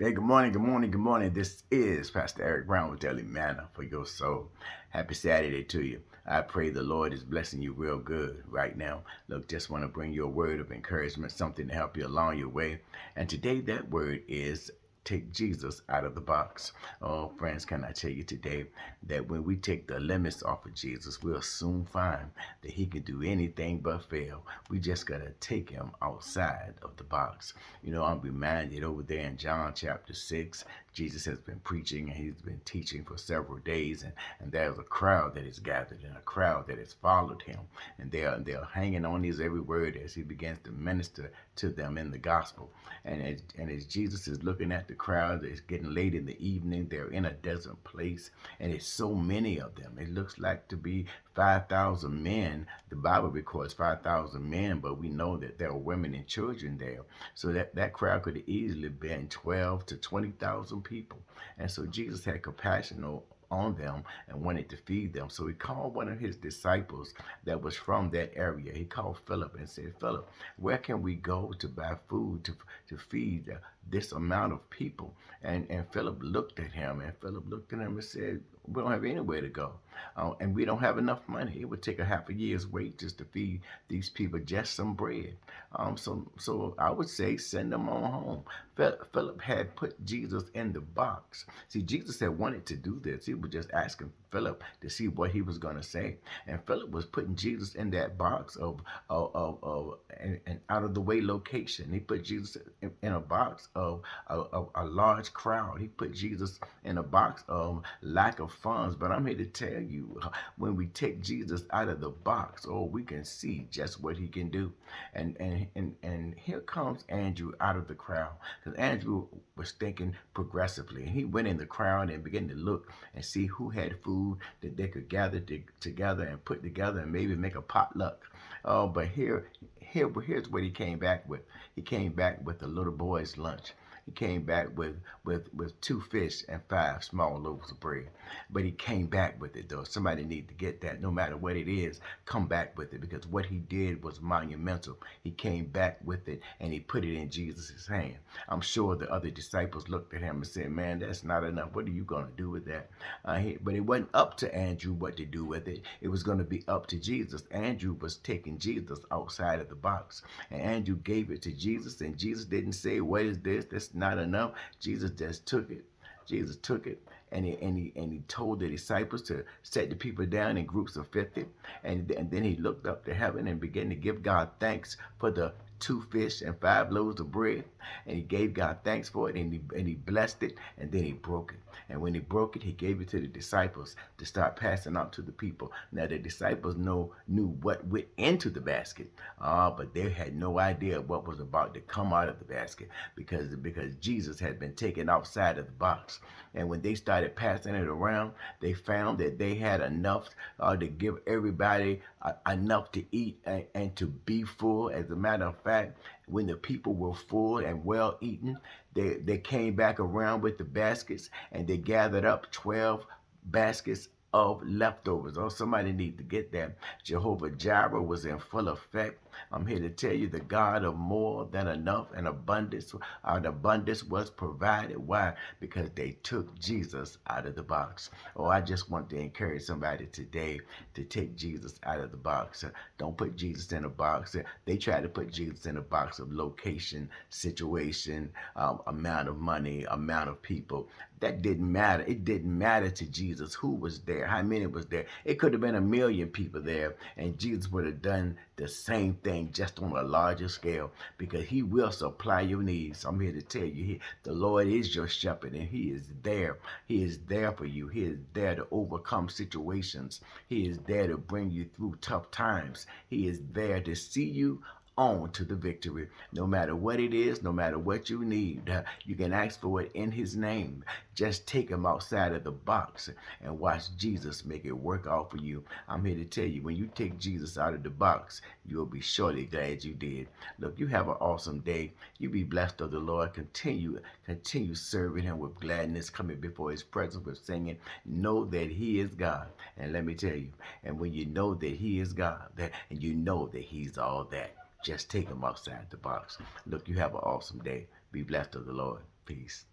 Hey, good morning, good morning, good morning. This is Pastor Eric Brown with Daily Manna for your soul. Happy Saturday to you. I pray the Lord is blessing you real good right now. Look, just want to bring you a word of encouragement, something to help you along your way. And today that word is take Jesus out of the box. Oh, friends, can I tell you today that when we take the limits off of Jesus, we'll soon find that he can do anything but fail. We just got to take him outside of the box. I'm reminded over there in John chapter 6, Jesus has been preaching and he's been teaching for several days, and there's a crowd that is gathered and a crowd that has followed him, and they're hanging on his every word as he begins to minister to them in the gospel. And as Jesus is looking at the crowd, it's getting late in the evening. They're in a desert place, and it's so many of them. It looks like to be 5,000 men. The Bible records 5,000 men, but we know that there are women and children there. So that crowd could have easily been 12 to 20,000 people. And so Jesus had compassion on them and wanted to feed them. So he called one of his disciples that was from that area. He called Philip and said, Philip, where can we go to buy food to feed this amount of people? And Philip looked at him, and Philip looked at him and said, we don't have anywhere to go. And we don't have enough money. It would take a half a year's wages to feed these people just some bread. So I would say send them on home. Philip had put Jesus in the box. See, Jesus had wanted to do this. He was just asking Philip to see what he was going to say. And Philip was putting Jesus in that box of an out of the way location. He put Jesus in a box of a large crowd. He put Jesus in a box of lack of funds. But I'm here to tell you, when we take Jesus out of the box, we can see just what he can do. And here comes Andrew out of the crowd, because Andrew was thinking progressively. And he went in the crowd and began to look and see who had food that they could gather together and put together and maybe make a potluck. But here's what he came back with. He came back with a little boy's lunch. He came back with two fish and five small loaves of bread. But he came back with it, though. Somebody need to get that. No matter what it is, come back with it, because what he did was monumental. He came back with it and he put it in Jesus' hand. I'm sure the other disciples looked at him and said, man, that's not enough. What are you going to do with that? But it wasn't up to Andrew what to do with it. It was going to be up to Jesus. Andrew was taking Jesus outside of the box. And Andrew gave it to Jesus, and Jesus didn't say, what is this? That's not enough. Jesus just took it. Jesus took it, and he told the disciples to set the people down in groups of 50. And then he looked up to heaven and began to give God thanks for the two fish and five loaves of bread. And he gave God thanks for it, and he blessed it, and then he broke it. And when he broke it, he gave it to the disciples to start passing out to the people. Now the disciples knew what went into the basket, but they had no idea what was about to come out of the basket, because Jesus had been taken outside of the box. And when they started passing it around, they found that they had enough to give everybody enough to eat and to be full. As a matter of fact, when the people were full and well eaten, they came back around with the baskets, and they gathered up 12 baskets of leftovers. Oh, somebody need to get that. Jehovah Jireh was in full effect. I'm here to tell you, the God of more than enough and abundance. The abundance was provided. Why? Because they took Jesus out of the box. Oh, I just want to encourage somebody today to take Jesus out of the box. Don't put Jesus in a box. They try to put Jesus in a box of location, situation, amount of money, amount of people. That didn't matter. It didn't matter to Jesus who was there, how many was there. It could have been 1,000,000 people there, and Jesus would have done the same thing, just on a larger scale, because he will supply your needs. I'm here to tell you, the Lord is your shepherd, and he is there. He is there for you. He is there to overcome situations. He is there to bring you through tough times. He is there to see you on to the victory. No matter what it is, no matter what you need, you can ask for it in his name. Just take him outside of the box and watch Jesus make it work out for you. I'm here to tell you, when you take Jesus out of the box, you'll be surely glad you did. Look, you have an awesome day. You be blessed of the Lord. Continue serving him with gladness, coming before his presence with singing. Know that he is God. And let me tell you, and when you know that he is God, and you know that he's all that, just take them outside the box. Look, you have an awesome day. Be blessed of the Lord. Peace.